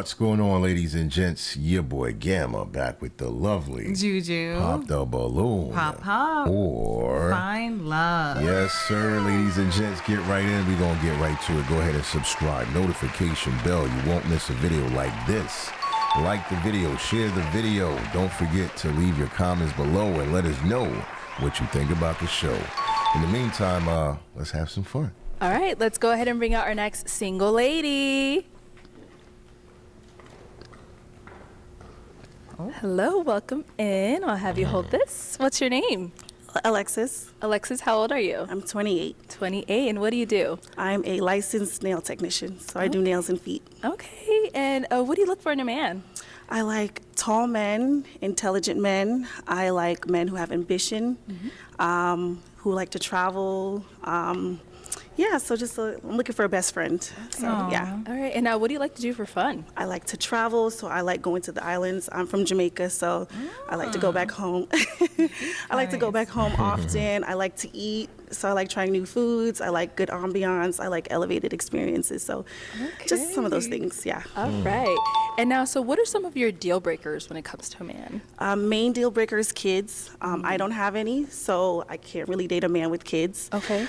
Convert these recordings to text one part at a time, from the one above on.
What's going on, ladies and gents? Your boy Gamma back with the lovely Juju. Pop the Balloon. Pop. Or Find Love. Yes, sir, ladies and gents, get right in. We're going to get right to it. Go ahead and subscribe. Notification bell. You won't miss a video like this. Like the video. Share the video. Don't forget to leave your comments below and let us know what you think about the show. In the meantime, let's have some fun. All right, let's go ahead and bring out our next single lady. Oh. Hello, welcome in. I'll have you hold this. What's your name? Alexis. Alexis, how old are you? I'm 28. 28, and what do you do? I'm a licensed nail technician, so I do nails and feet. Okay, and what do you look for in a man? I like tall men, intelligent men. I like men who have ambition, who like to travel. So I'm looking for a best friend. So, yeah. All right, and now what do you like to do for fun? I like to travel, so I like going to the islands. I'm from Jamaica, so I like to go back home. I like to go back home often. I like to eat, so I like trying new foods. I like good ambiance. I like elevated experiences. So just some of those things, yeah. All right, and now, so what are some of your deal breakers when it comes to a man? Main deal breakers, kids. I don't have any, so I can't really date a man with kids. Okay.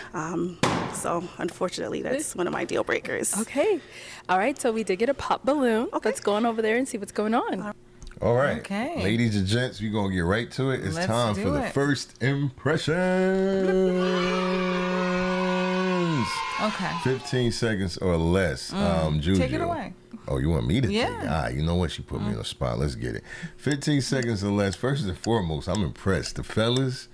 So unfortunately, that's one of my deal breakers. Okay. All right, so we did get a pop balloon. Okay. Let's go on over there and see what's going on. All right. Okay. Ladies and gents, we're going to get right to it. It's Let's time do for the it. first impressions. Okay. 15 seconds or less. Juju. Take it away. Oh, you want me to take it? Yeah. You know what? She put me on the spot. Let's get it. 15 seconds or less. First and foremost, I'm impressed. The fellas,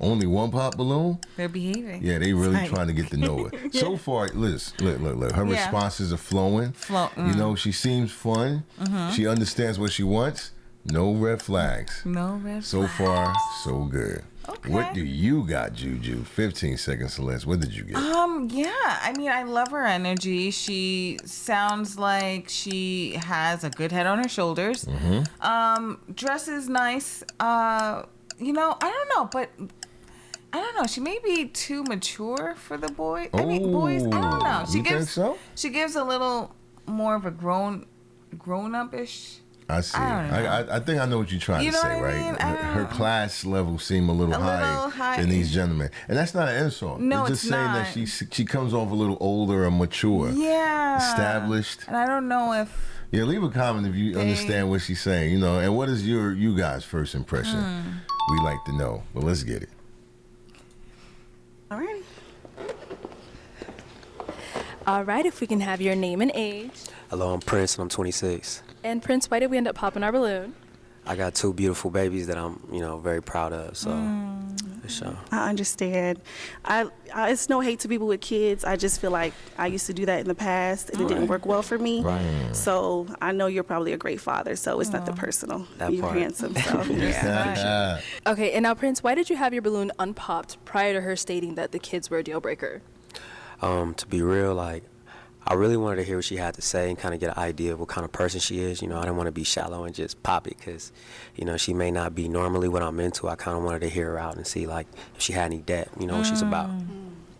only one pop balloon. They're behaving. Yeah, they really Like- trying to get to know it. So far, look. Her Yeah. responses are flowing. You know, she seems fun. She understands what she wants. No red flags. No red So flags. far, so good. Okay. What do you got, Juju? 15 seconds or less. What did you get? Yeah, I mean, I love her energy. She sounds like she has a good head on her shoulders. Dresses nice. I don't know, but I don't know. She may be too mature for the boy. I mean, boys. I don't know. You think so? She gives a little more of a grown up-ish. I see. I don't know. I think I know what you're trying You to know say, what I right? mean? I Her don't know. class level seem a little high than these gentlemen, and that's not an insult. No, it's just it's saying not. that she comes off a little older and mature, Yeah. established. And I don't know if Yeah, leave a comment if you understand what she's saying. You know, and what is you guys' first impression? We like to know, but let's get it. All right. All right, if we can have your name and age. Hello, I'm Prince, and I'm 26. And Prince, why did we end up popping our balloon? I got two beautiful babies that I'm, very proud of. So, for sure. I understand. It's no hate to people with kids. I just feel like I used to do that in the past, and it didn't work well for me. Right. So I know you're probably a great father, so it's nothing personal. That You're part. handsome, so yeah. Okay, and now, Prince, why did you have your balloon unpopped prior to her stating that the kids were a deal breaker? To be real, I really wanted to hear what she had to say and kind of get an idea of what kind of person she is. I didn't want to be shallow and just pop it because, she may not be normally what I'm into. I kind of wanted to hear her out and see, if she had any depth, what she's about.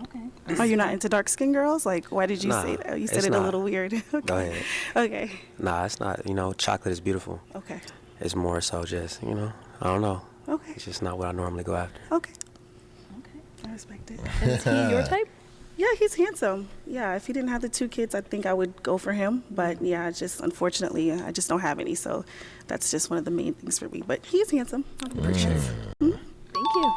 Okay. Are you not into dark skinned girls? Why did you Nah, say that? You said it's it not. a little weird. Okay. Go ahead. Okay. Nah, it's not. Chocolate is beautiful. Okay. It's more so just, I don't know. Okay. It's just not what I normally go after. Okay. I respect it. And is he your type? Yeah, he's handsome. Yeah, if he didn't have the two kids, I think I would go for him. But yeah, unfortunately, I just don't have any. So that's just one of the main things for me. But he's handsome. I'm appreciative. Thank you.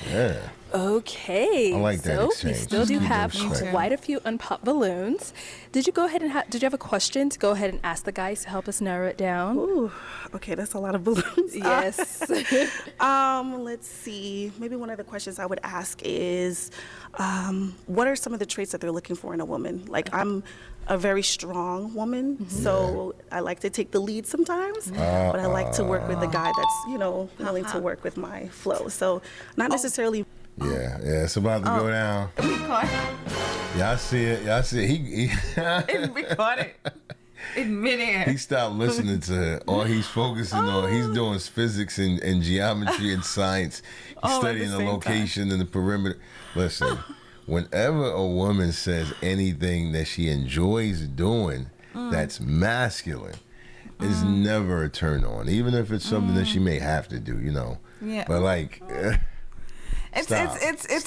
Yeah. Okay. I like that So exchange. we still Just do keep have them straight. quite a few unpopped balloons. Did you go ahead and did you have a question to go ahead and ask the guys to help us narrow it down? Ooh, okay, that's a lot of balloons. Yes. Let's see. Maybe one of the questions I would ask is, what are some of the traits that they're looking for in a woman? I'm a very strong woman, so I like to take the lead sometimes, but I like to work with a guy that's, willing to work with my flow. So not necessarily. Yeah, it's about to go down. We caught Y'all see it. He it. We caught it. In midair. he stopped listening to her. All he's focusing on, he's doing physics and geometry and science. He's All at studying the the same location and the perimeter. Listen, whenever a woman says anything that she enjoys doing, that's masculine, is never a turn on, even if it's something that she may have to do, you know. Yeah. But like, it's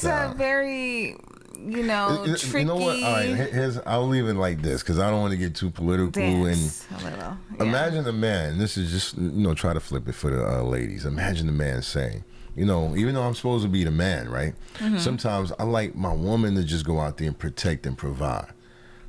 a very, you know, tricky. You know what? All right, I'll leave it like this because I don't want to get too political. Dance a little. Yeah. Imagine a man. This is just, you know, try to flip it for the ladies. Imagine a man saying, you know, even though I'm supposed to be the man, right? Sometimes I like my woman to just go out there and protect and provide.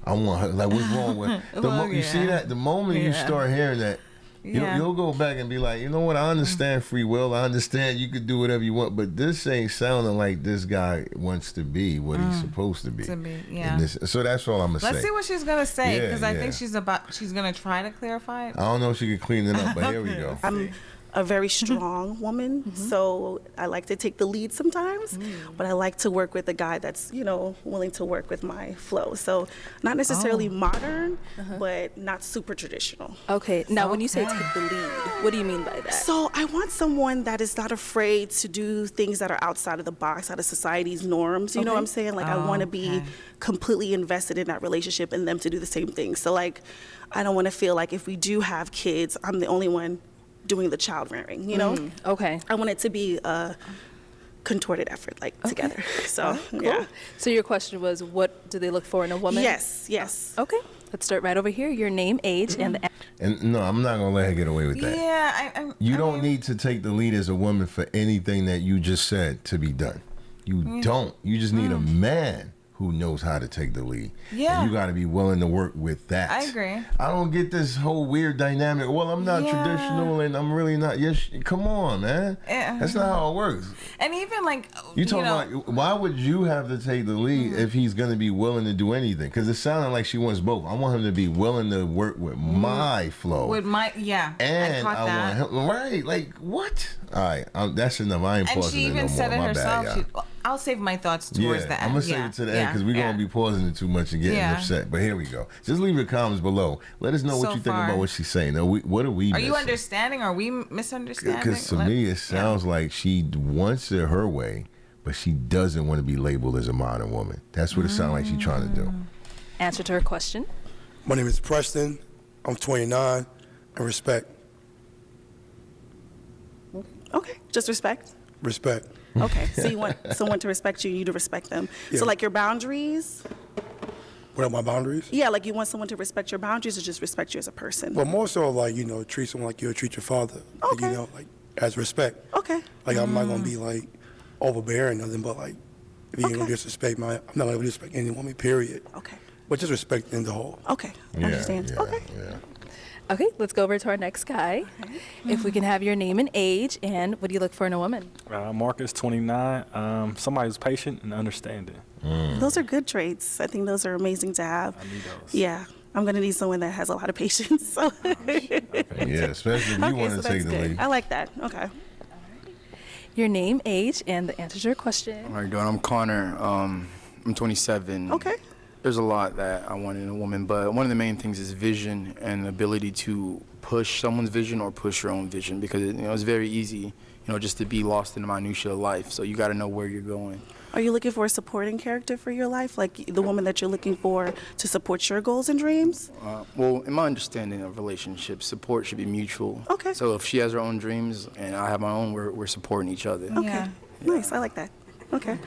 I want her, like, what's wrong with you see that? The moment you start hearing that, you'll go back and be like, you know what? I understand free will. I understand you could do whatever you want, but this ain't sounding like this guy wants to be what he's supposed to be. So that's all I'm gonna say. Let's see what she's gonna say, because I think she's gonna try to clarify it. I don't know if she can clean it up, but here we go. I'm a very strong woman, so I like to take the lead sometimes, but I like to work with a guy that's, you know, willing to work with my flow. So not necessarily modern, but not super traditional. Okay. Now, when you say take the lead, what do you mean by that? So I want someone that is not afraid to do things that are outside of the box, out of society's norms. You know what I'm saying? Like, I want to be completely invested in that relationship and them to do the same thing. So, like, I don't want to feel like if we do have kids, I'm the only one doing the child rearing, you know? Okay. I want it to be a contorted effort, like, together. So, Cool. So your question was, what do they look for in a woman? Yes. Okay. Let's start right over here. Your name, age, and the... And no, I'm not gonna let her get away with that. Yeah, You don't need to take the lead as a woman for anything that you just said to be done. You don't. You just need a man who knows how to take the lead. Yeah. And you got to be willing to work with that. I agree. I don't get this whole weird dynamic. Well, I'm not traditional and I'm really not. Yes, come on, man. That's not how it works. And even like, You talking about, why would you have to take the lead if he's going to be willing to do anything? Because it sounded like she wants both. I want him to be willing to work with my flow. with my, And I caught that. want him, right, like, what? All right, that's enough. I ain't And pausing she it no even more. said it My herself. bad, y'all. I'll save my thoughts towards the end. I'm going to save it to the end because we're going to be pausing it too much and getting upset. But here we go. Just leave your comments below. Let us know what you think about what she's saying. What are we missing? Are you understanding? Are we misunderstanding? Because to me, it sounds like she wants it her way, but she doesn't want to be labeled as a modern woman. That's what it sounds like she's trying to do. Answer to her question. My name is Preston. I'm 29. And respect. Okay, just respect. Respect. Okay, so you want someone to respect you, you to respect them. Yeah. So, like, your boundaries? What are my boundaries? Yeah, like, you want someone to respect your boundaries or just respect you as a person? Well, more so, like, you know, treat someone like you would treat your father. Like, Okay. you know, like, as respect. Okay. Like, I'm not going to be, like, overbearing, nothing, but, like, if you're going to disrespect I'm not going to disrespect any woman, period. Okay. But just respect in the whole. Okay. Understand. Okay. Okay, let's go over to our next guy. If we can have your name and age, and what do you look for in a woman? Marcus, 29. Somebody who's patient and understanding. Those are good traits. I think those are amazing to have. I need those. Yeah. I'm going to need someone that has a lot of patience. So. Yeah, especially if you want to take the lead. I like that. Okay. Your name, age, and the answer to your question. How you doing? I'm Connor. I'm 27. Okay. There's a lot that I want in a woman, but one of the main things is vision and the ability to push someone's vision or push your own vision, because it's very easy, just to be lost in the minutiae of life. So you got to know where you're going. Are you looking for a supporting character for your life, like the woman that you're looking for to support your goals and dreams? Well, in my understanding of relationships, support should be mutual. Okay. So if she has her own dreams and I have my own, we're supporting each other. Okay. Yeah. Nice. I like that. Okay.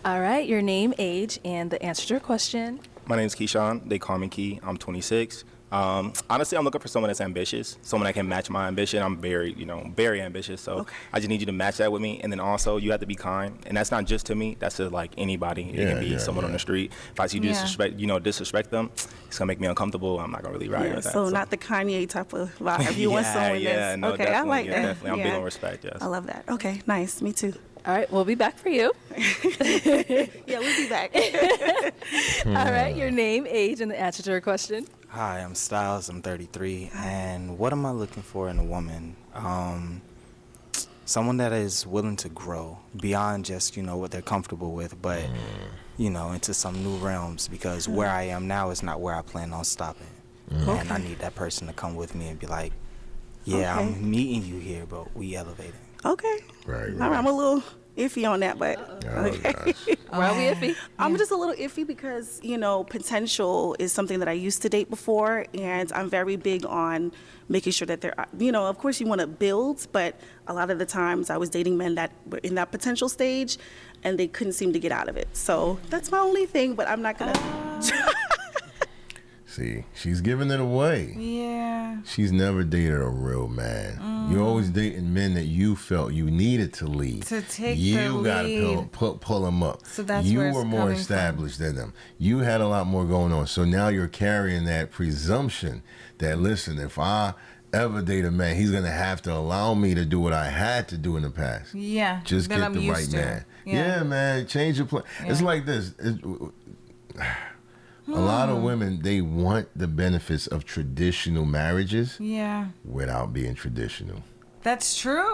All right, your name, age, and the answer to your question. My name's Keyshawn. They call me Key. I'm 26. Honestly, I'm looking for someone that's ambitious, someone that can match my ambition. I'm very, very ambitious. So I just need you to match that with me. And then also, you have to be kind. And that's not just to me. That's to like anybody. It can be someone on the street. If I see you disrespect them, it's gonna make me uncomfortable. I'm not gonna really ride with that. So not the Kanye type of vibe. You want someone that's no, okay. definitely, I like that. Definitely. I'm big on respect. Yes. I love that. Okay. Nice. Me too. All right, we'll be back for you. Yeah, we'll be back. All right, your name, age, and the answer to her question. Hi, I'm Styles. I'm 33. And what am I looking for in a woman? Someone that is willing to grow beyond just, what they're comfortable with, but, into some new realms, because where I am now is not where I plan on stopping. And I need that person to come with me and be like, yeah, I'm meeting you here, but we elevating. Okay. Right. All right. I'm a little iffy on that, but okay. Why are we iffy? I'm just a little iffy because, potential is something that I used to date before, and I'm very big on making sure that of course you want to build, but a lot of the times I was dating men that were in that potential stage, and they couldn't seem to get out of it. So that's my only thing, but I'm not going to... See, she's giving it away. Yeah. She's never dated a real man. You're always dating men that you felt you needed to lead. To take the You got lead. to pull them up. So that's you where it's were more coming established than them. You had a lot more going on. So now you're carrying that presumption that, listen, if I ever date a man, he's going to have to allow me to do what I had to do in the past. Yeah. Just that get I'm the used right to. man. Yeah. Yeah, man. Change your plan. It's like this. A lot of women, they want the benefits of traditional marriages Yeah. without being traditional. That's true.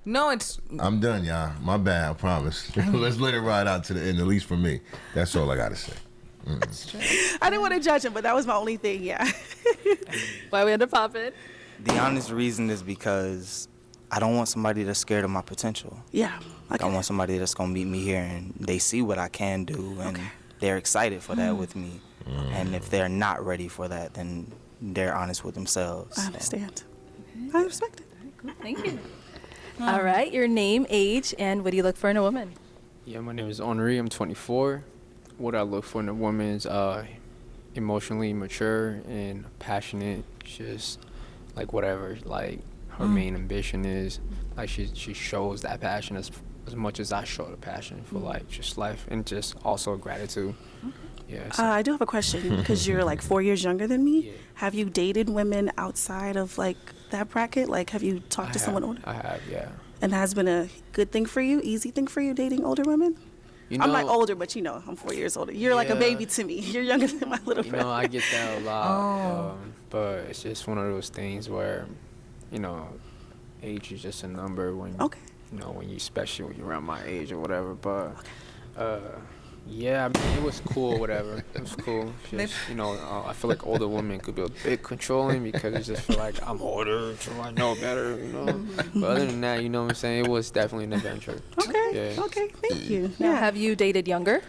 No, it's... I'm done, y'all. My bad, I promise. Let's let it ride out to the end, at least for me. That's all I got to say. I didn't want to judge him, but that was my only thing, yeah. Why we end up popping? The honest reason is because I don't want somebody that's scared of my potential. Yeah. Like, I want somebody that's going to meet me here and they see what I can do and they're excited for that with me. And if they're not ready for that, then they're honest with themselves. I understand. I respect it. Thank you. All right, your name, age, and what do you look for in a woman? Yeah, my name is Henri. I'm 24. What I look for in a woman is emotionally mature and passionate. Just like whatever, like her main ambition is. Like she shows that passion as much as I show the passion for like just life and just also gratitude. Yeah. So. I do have a question because you're like 4 years younger than me. Yeah. Have you dated women outside of like that bracket? Like, have you talked to someone older? I have, yeah. And has been a good thing for you, easy thing for you dating older women? I'm like older, but I'm 4 years older. You're like a baby to me. You're younger than my little friend. I get that a lot. But it's just one of those things where, age is just a number when when you, especially when you're around my age or whatever. But yeah, I mean, it was cool, whatever. It was cool. Just, I feel like older women could be a bit controlling because it just feel like I'm older, so I know better, But other than that, you know what I'm saying? It was definitely an adventure. Okay. Yeah. Okay. Thank you. Yeah. Have you dated younger?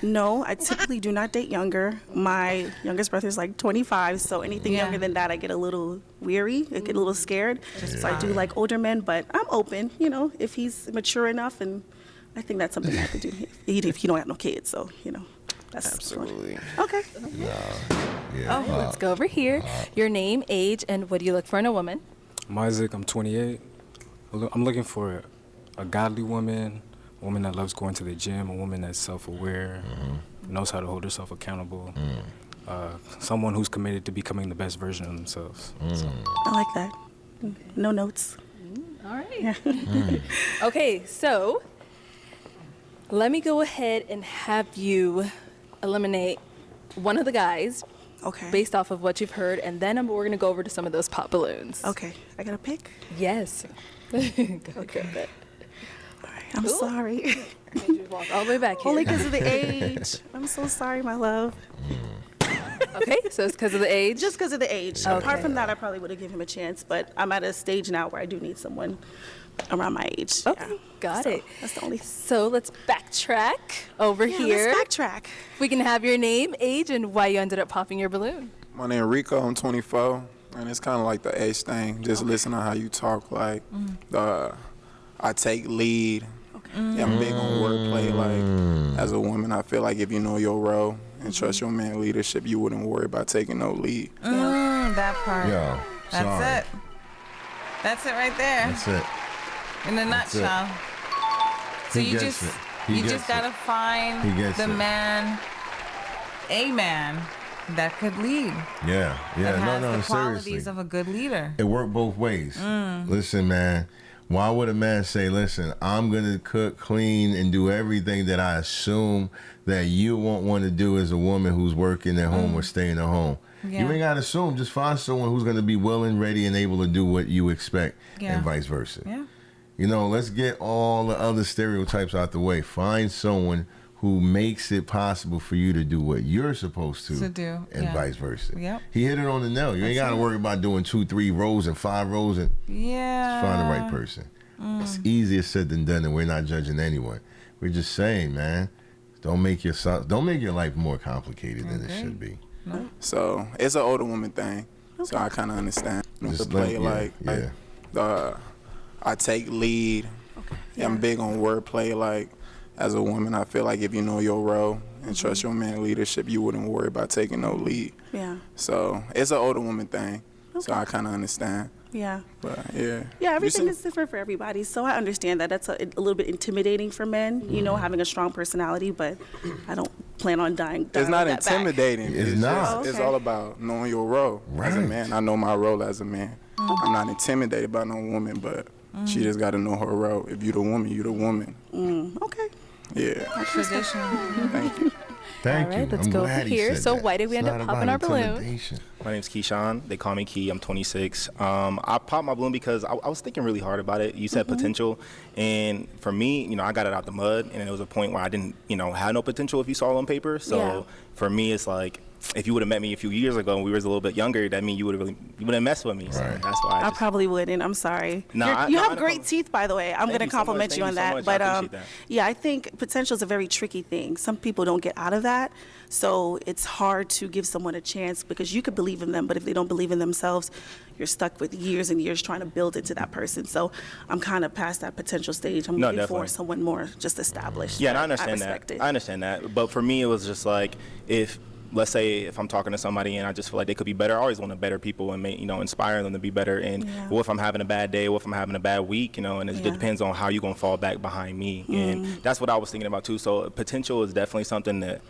No, I typically do not date younger. My youngest brother is like 25, so anything younger than that, I get a little weary. I get a little scared. So I do like older men, but I'm open, if he's mature enough, and I think that's something I could do if you don't have no kids. So, that's absolutely. Okay. Yeah. Let's go over here. Your name, age, and what do you look for in a woman? I'm Isaac. I'm 28. I'm looking for a godly woman, a woman that loves going to the gym, a woman that's self-aware, knows how to hold herself accountable, someone who's committed to becoming the best version of themselves. So. I like that. No notes. All right. Okay, so let me go ahead and have you eliminate one of the guys based off of what you've heard, and then we're going to go over to some of those pop balloons. Okay. I got to pick? Yes. Okay. All right. I'm sorry. Walk all the way back here. Only because of the age. I'm so sorry, my love. Okay, so it's because of the age? Just because of the age. Okay. Apart from that, I probably would have given him a chance, but I'm at a stage now where I do need someone around my age. Okay, got it. That's the only. So let's backtrack over here. Let's backtrack. We can have your name, age, and why you ended up popping your balloon. My name is Rico. I'm 24, and it's kind of like the age thing. Just listen to how you talk. Like, I take lead. Yeah, I'm big on wordplay. Like, as a woman, I feel like if you know your role and trust your man leadership, you wouldn't worry about taking no lead. That part. Yo, That's it. That's it right there. That's it. In a nutshell. So you just gotta find the man, a man that could lead. Yeah. That has No, the qualities seriously. of a good leader. It worked both ways. Listen, man. Why would a man say, listen, I'm going to cook, clean, and do everything that I assume that you won't want to do as a woman who's working at home or staying at home? Yeah. You ain't got to assume. Just find someone who's going to be willing, ready, and able to do what you expect, and vice versa. Yeah. Let's get all the other stereotypes out the way. Find someone who makes it possible for you to do what you're supposed to do, and vice versa. Yep. He hit it on the nail. You ain't got to worry about doing 2, 3 rows and 5 rows and find the right person. It's easier said than done, and we're not judging anyone. We're just saying, man, don't make your life more complicated than it should be. So it's an older woman thing. So I kind of understand. To play I take lead. Yeah, I'm big on wordplay. Like, as a woman, I feel like if you know your role and trust your man leadership, you wouldn't worry about taking no lead. Yeah. So it's an older woman thing. So I kind of understand. Yeah. But yeah. Yeah, everything is different for everybody. So I understand that. That's a little bit intimidating for men, you know, having a strong personality, but I don't plan on dying it's not that intimidating. It's not. It's all about knowing your role as a man. I know my role as a man. I'm not intimidated by no woman, but she just got to know her role. If you the woman, you the woman. Okay. Yeah. Tradition. Thank you. Thank All right, you. let's I'm go glad over he here. said So that. why did we It's end up not popping about our balloon? intimidation. My name's Keyshawn. They call me Key. I'm 26. I popped my balloon because I was thinking really hard about it. You said potential. And for me, you know, I got it out the mud. And there was a point where I didn't, you know, have no potential if you saw it on paper. So for me, it's like, if you would have met me a few years ago and we was a little bit younger, that means you wouldn't mess with me. So that's why I probably wouldn't. I'm sorry. No, you have great teeth, by the way. I'm going to you so compliment much. you on Thank you so that. much. I But appreciate that. yeah, I think potential is a very tricky thing. Some people don't get out of that. So it's hard to give someone a chance because you could believe in them, but if they don't believe in themselves, you're stuck with years and years trying to build into that person. So I'm kind of past that potential stage. I'm looking for someone more just established. Yeah, and I But understand respect that. it. I understand that. But for me, it was just like, let's say if I'm talking to somebody and I just feel like they could be better, I always want to better people and inspire them to be better. And what if I'm having a bad day? What if I'm having a bad week? And it depends on how you're going to fall back behind me. And that's what I was thinking about too. So potential is definitely something to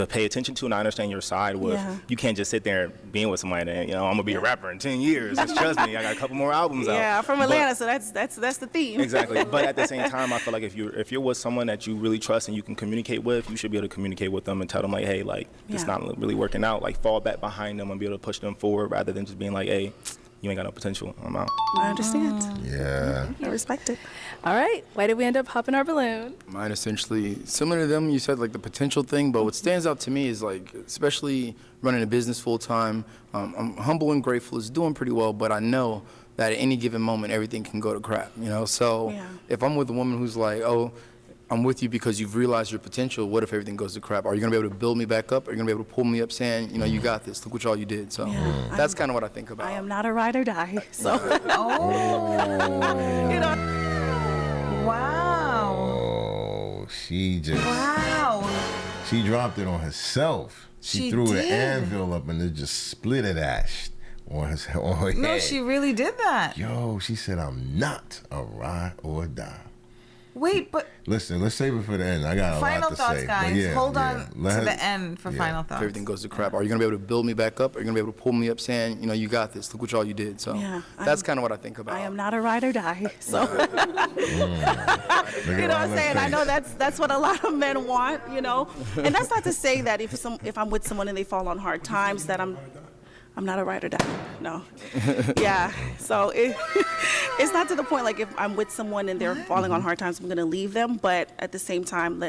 pay attention to, and I understand your side with you can't just sit there being with somebody and I'm gonna be a rapper in 10 years. Just trust me, I got a couple more albums out. Yeah, I'm from Atlanta, so that's the theme. Exactly. But at the same time, I feel like if you're with someone that you really trust and you can communicate with, you should be able to communicate with them and tell them like, hey, like it's not really working out. Like fall back behind them and be able to push them forward rather than just being like, hey, you ain't got no potential. I'm out. I understand. Yeah. I respect it. All right, why did we end up popping our balloon? Mine essentially similar to them. You said like the potential thing, but what stands out to me is like, especially running a business full time. I'm humble and grateful. It's doing pretty well, but I know that at any given moment everything can go to crap. So if I'm with a woman who's like, oh, I'm with you because you've realized your potential. What if everything goes to crap? Are you gonna be able to build me back up? Are you gonna be able to pull me up, saying, you got this. Look what all you did. So that's kind of what I think about. I am not a ride or die. So. Wow. Oh, she just. Wow. She dropped it on herself. She threw an anvil up and it just split it ash on her head. No, she really did that. Yo, she said, I'm not a ride or die. Wait, but listen, let's save it for the end. I got a final lot to thoughts, say. guys. Hold on to the end for final If thoughts. everything goes to crap, are you gonna be able to build me back up? Are you gonna be able to pull me up, saying, you got this. Look what all you did. So that's kind of what I think about. I am not a ride or die. So you know what I'm saying? I know that's what a lot of men want. And that's not to say that if I'm with someone and they fall on hard times that I'm not a ride or die. No. Yeah. So it's not to the point like if I'm with someone and they're falling on hard times, I'm going to leave them. But at the same time,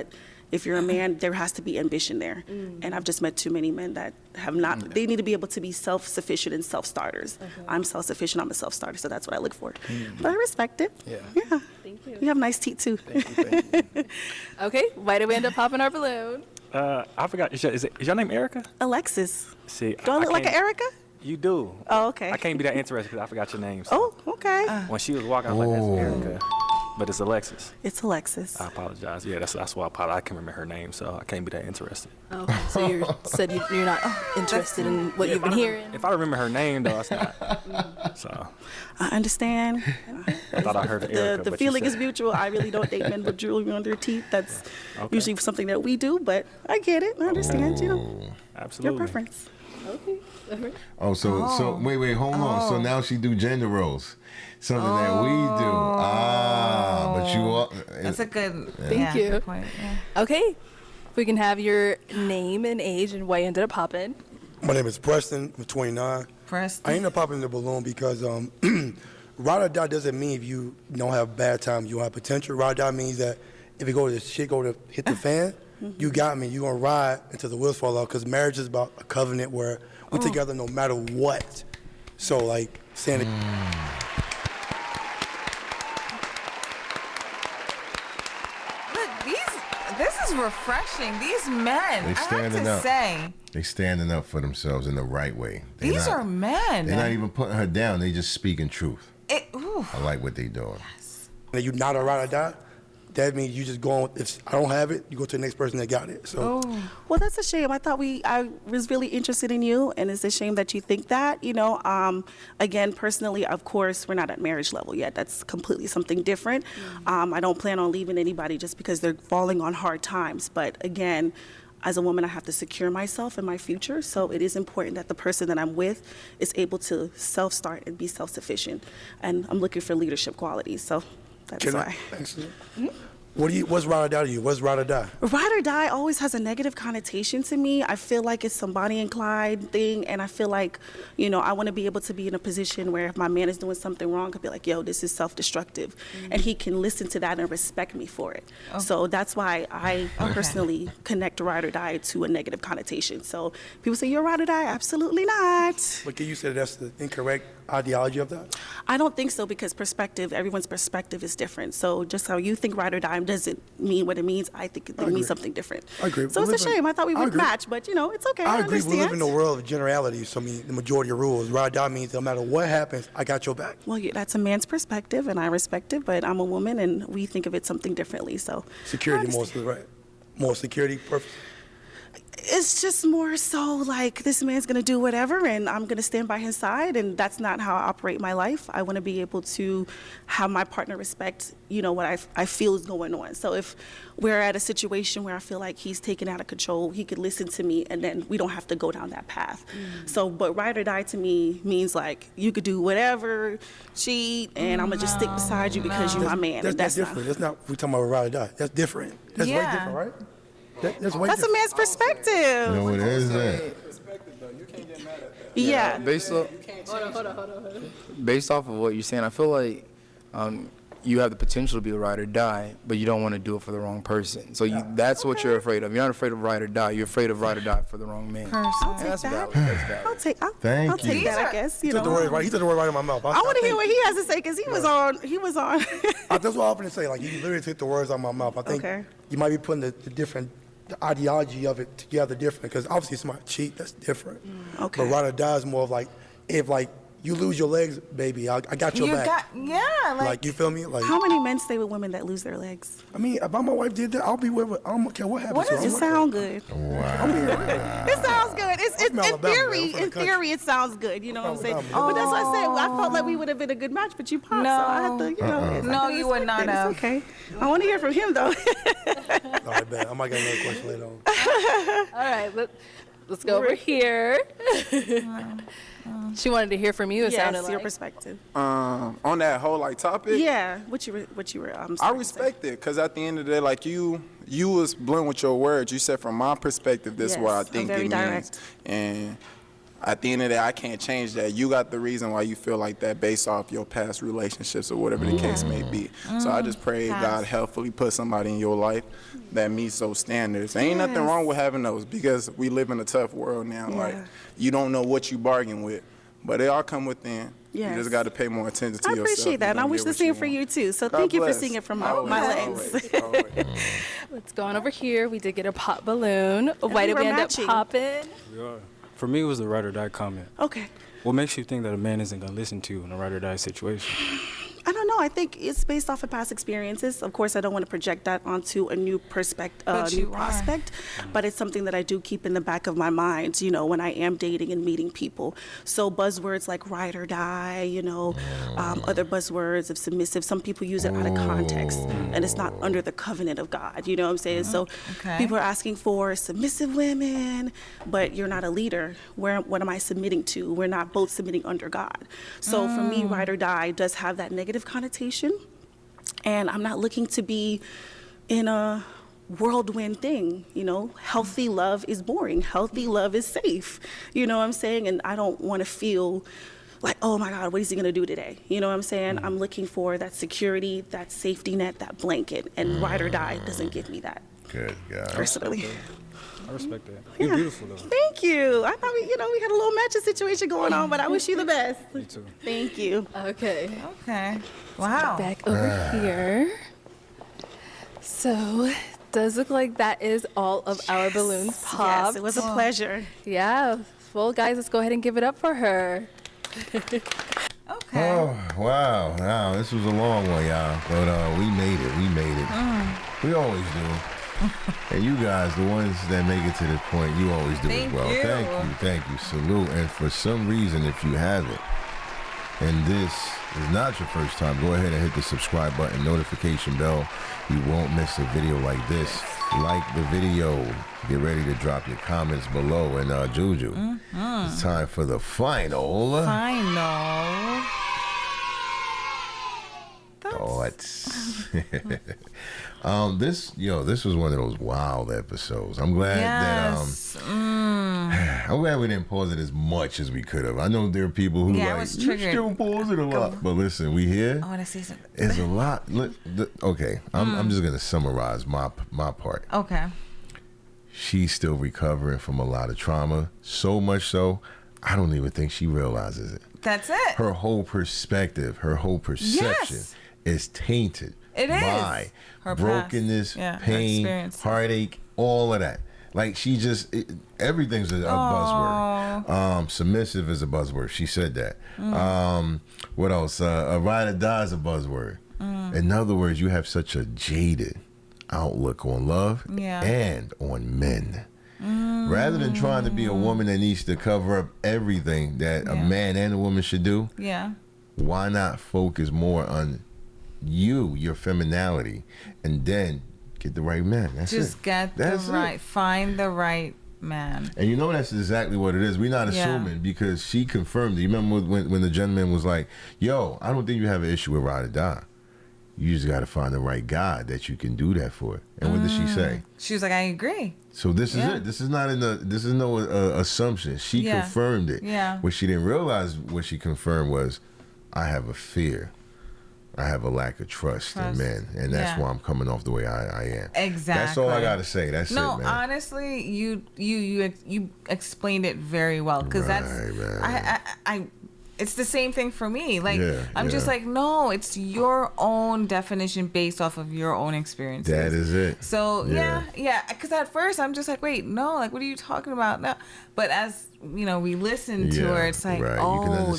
if you're a man, there has to be ambition there. And I've just met too many men that have not. They need to be able to be self-sufficient and self-starters. I'm self-sufficient. I'm a self-starter. So that's what I look for. But I respect it. Yeah. Thank you. You have nice teeth too. Okay, why did we end up popping our balloon? I forgot. Is your name Erica? Alexis. See, Do I look like an Erica? You do. Oh, okay. I can't be that interested because I forgot your name. So. Oh, okay. When she was walking, I was like, that's Erica. But it's Alexis. It's Alexis. I apologize. Yeah, that's why I apologize. I can't remember her name, so I can't be that interested. Oh, so you said you're not interested in what you've been hearing? If I remember her name, though, it's not. So. I understand. I thought I heard Erica. The feeling is mutual. I really don't date men with jewelry on their teeth. That's usually something that we do, but I get it. I understand, Absolutely. your preference. Okay. Oh, so wait, hold on. So now she do gender roles, something that we do. But you all. That's a good. Thank you. Good point. Yeah. Okay, we can have your name and age and why you ended up popping. My name is Preston. I'm 29. Preston. I ended up popping the balloon because ride or die doesn't mean if you don't have bad time, you don't have potential. Ride or die means that if you go to hit the fan, you got me. You're going to ride until the wheels fall off because marriage is about a covenant where we're together no matter what. So, like, saying is refreshing. These men, They standing I up. have to say, They standing up for themselves in the right way. these are men. They're not even putting her down. They just speaking truth. Ooh. I like what they doing. That you not a ride or die, that means you just going. If I don't have it, you go to the next person that got it. So. Well, that's a shame. I was really interested in you, and it's a shame that you think that. Again, personally, of course, we're not at marriage level yet. That's completely something different. I don't plan on leaving anybody just because they're falling on hard times. But again, as a woman, I have to secure myself and my future. So it is important that the person that I'm with is able to self-start and be self-sufficient. And I'm looking for leadership qualities. So that's why. What's ride or die to you? What's ride or die? Ride or die always has a negative connotation to me. I feel like it's some Bonnie and Clyde thing, and I feel like, I want to be able to be in a position where if my man is doing something wrong, I could be like, yo, this is self-destructive, and he can listen to that and respect me for it. So that's why I personally connect ride or die to a negative connotation. So people say, you're ride or die? Absolutely not. But can you say that's the incorrect ideology of that? I don't think so, because everyone's perspective is different. So just how you think ride or die doesn't mean what it means. I think it means something different. I agree. So it's a shame. I thought we would match, but it's okay. I agree. Understand. We live in a world of generalities. So the majority of rules. Ride or die means no matter what happens, I got your back. Well, that's a man's perspective, and I respect it. But I'm a woman, and we think of it something differently. So security, more security purpose. It's just more so like this man's going to do whatever and I'm going to stand by his side, and that's not how I operate my life. I want to be able to have my partner respect, what I feel is going on. So if we're at a situation where I feel like he's taken out of control, he could listen to me, and then we don't have to go down that path. So, but ride or die to me means like you could do whatever, cheat, and I'm going to just stick beside you because you're my man. That's different. That's not, we're talking about ride or die. That's different. That's way different, right? That's a man's perspective. No, it isn't. Yeah. Based off, Hold on. based off of what you're saying, I feel like you have the potential to be a ride or die, but you don't want to do it for the wrong person. So that's what you're afraid of. You're not afraid of ride or die. You're afraid of ride or die for the wrong man. I'll take That's that. valid. That's valid. I'll take Thank that, I guess. He took the word right in my mouth. I want to hear what he has to say, because he was on. That's what I often say. Like, you literally took the words out of my mouth. I think you might be putting the ideology of it together different, because obviously somebody cheat, that's different. But ride or die is more of like, if like you lose your legs, baby, I got your back. Like, you feel me? Like, how many men stay with women that lose their legs? I mean, if my wife did that, I'll be with her. I don't care what happens. What does it sound good? Wow. It sounds good. In theory, it sounds good. You know what I'm saying? But that's what I said. I felt like we would have been a good match, but you popped. No. So I had to, No, you would not have. It's okay. I want to hear from him, though. All right, bet. I might get another question later on. All right, let's go over here. She wanted to hear from you. It sounded like your perspective. On that whole topic. Yeah, what you were. I respect it, because at the end of the day, like you was blunt with your words. You said, from my perspective, this is what I think it means. And at the end of the day, I can't change that. You got the reason why you feel like that based off your past relationships or whatever the case may be. So I just pray God helpfully put somebody in your life that meets those standards. Ain't nothing wrong with having those, because we live in a tough world now. Like, you don't know what you bargain with, but they all come within. You just got to pay more attention to yourself. I appreciate that, and I wish the same for you too. So thank you for singing from my legs. Let's go on over here. We did get a pop balloon. Why did we end up popping? We are. For me, it was the ride or die comment. Okay. What makes you think that a man isn't going to listen to you in a ride or die situation? I don't know. I think it's based off of past experiences. Of course, I don't want to project that onto a new prospect, but it's something that I do keep in the back of my mind, when I am dating and meeting people. So buzzwords like ride or die, other buzzwords of submissive. Some people use it out of context, and it's not under the covenant of God. You know what I'm saying? So people are asking for submissive women, but you're not a leader. What am I submitting to? We're not both submitting under God. So for me, ride or die does have that negative connotation, and I'm not looking to be in a whirlwind thing. Healthy love is boring. Healthy love is safe. You know what I'm saying? And I don't want to feel like, oh my God, what is he going to do today? You know what I'm saying? I'm looking for that security, that safety net, that blanket, and ride or die doesn't give me that. Good God. Personally. I respect that. You're beautiful, though. Thank you. I thought we had a little matching situation going on, but I wish you the best. Me too. Thank you. Okay. Wow. Back over here. So does look like that is all of our balloons popped. Yes, it was a pleasure. Yeah. Well, guys, let's go ahead and give it up for her. Okay. Oh, wow. This was a long one, y'all. But we made it. We always do. And you guys, the ones that make it to this point, you always do as well. Thank you. Salute. And for some reason, if you haven't, and this is not your first time, go ahead and hit the subscribe button, notification bell. You won't miss a video like this. Like the video. Get ready to drop your comments below. And Juju, it's time for the final. Thoughts. This was one of those wild episodes. I'm glad that I'm glad we didn't pause it as much as we could have. I know there are people who I was triggered. still pause it a lot, but listen, we here. I want to say something. It's a lot. Look, okay, I'm just gonna summarize my part. Okay. She's still recovering from a lot of trauma, so much so I don't even think she realizes it. That's it. Her whole perspective, her whole perception is tainted by her brokenness, pain, heartache, all of that. Like she just, everything's a buzzword. Submissive is a buzzword. She said that. What else? A ride or die is a buzzword. In other words, you have such a jaded outlook on love and on men. Rather than trying to be a woman that needs to cover up everything that a man and a woman should do, why not focus more on your femininity, and then get the right man? Find the right man. And you know that's exactly what it is. We're not assuming because she confirmed it. You remember when the gentleman was like, yo, I don't think you have an issue with ride or die. You just got to find the right guy that you can do that for. And what did she say? She was like, I agree. So this is it. This is no assumption. She confirmed it. Yeah. What she didn't realize, what she confirmed was, I have a fear. I have a lack of trust in men, and that's why I'm coming off the way I am. Exactly. That's all I got to say. That's it, man. No, honestly, you explained it very well, because it's the same thing for me. Like, I'm just like, no, it's your own definition based off of your own experiences. That is it. So, because at first I'm just like, wait, no, like, what are you talking about? No. But as, we listen to her, it's like,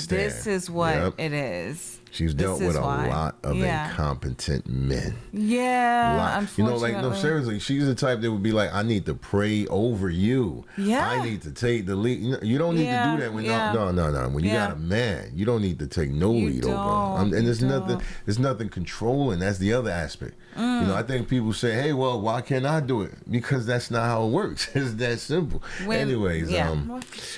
this is what it is. She's dealt with a lot of incompetent men. Yeah, unfortunately. Seriously, she's the type that would be like, I need to pray over you. Yeah. I need to take the lead. You don't need to do that when no. When you got a man, you don't need to take no lead over him. And there's nothing controlling. That's the other aspect. I think people say, hey, well, why can't I do it? Because that's not how it works. It's that simple. Anyways,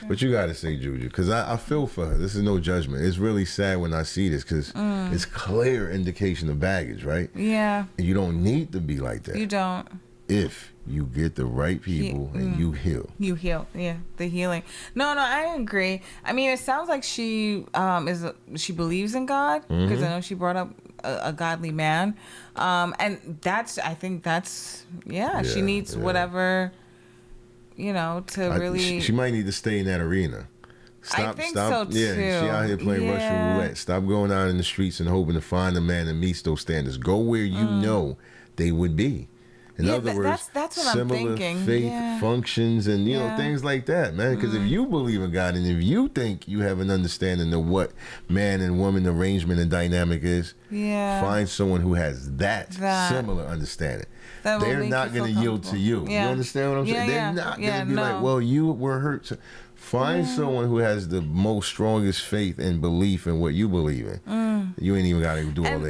what you got to say, Juju? Because I feel for her. This is no judgment. It's really sad when I see this, because it's clear indication of baggage, right? Yeah. And you don't need to be like that. You don't. If you get the right people and you heal. You heal, the healing. No, I agree. I mean, it sounds like she she believes in God, because I know she brought up a godly man, and I think that's she needs whatever, to really. She might need to stay in that arena. I think so too. Yeah, she out here playing Russian roulette. Stop going out in the streets and hoping to find a man that meets those standards. Go where you know they would be. In other words, that's what similar I'm thinking. faith functions and things like that, man. Because if you believe in God and if you think you have an understanding of what man and woman arrangement and dynamic is, find someone who has that similar understanding. They're not going to yield to you. You understand what I'm saying? They're not going to be like, well, you were hurt. Find someone who has the most strongest faith and belief in what you believe in. You ain't even got to do all the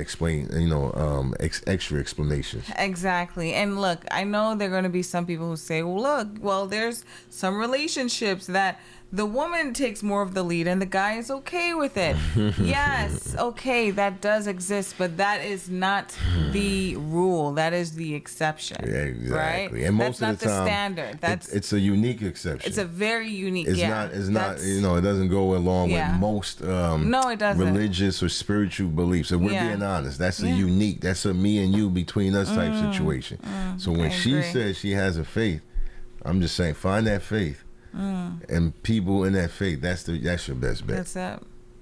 extra explanations. Exactly. And look, I know there are going to be some people who say, well, there's some relationships that the woman takes more of the lead and the guy is okay with it. Yes, okay, that does exist, but that is not the rule. That is the exception. Yeah, exactly. Right? And most that's of the not time, the standard. It's a unique exception. It's a very unique. It's not. It doesn't go along with most no, it doesn't. religious or spiritual beliefs. So we're being honest. That's a unique. That's a me and you between us type situation. So when she says she has a faith, I'm just saying, find that faith. And people in that faith, that's your best bet. That's it.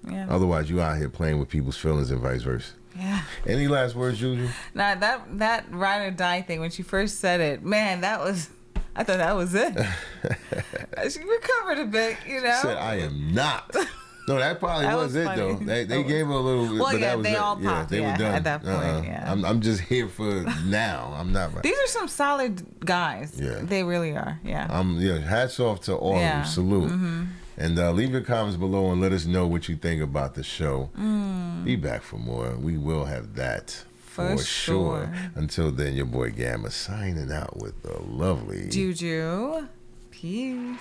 Yeah. Otherwise, you out here playing with people's feelings and vice versa. Yeah. Any last words, Juju? Nah, that ride or die thing, when she first said it, man, I thought that was it. She recovered a bit, you know? She said, I am not. No, that probably That was was it, funny. though. They gave her a little, Well, but yeah, that was they it. all popped, they were done. at that point, yeah. I'm just here for now. I'm not. These are some solid guys. Yeah. They really are, yeah. Hats off to all of Yeah. them. Salute. Mm-hmm. And leave your comments below and let us know what you think about the show. Be back for more. We will have that for sure. Until then, your boy Gamma signing out with the lovely Juju. Peace.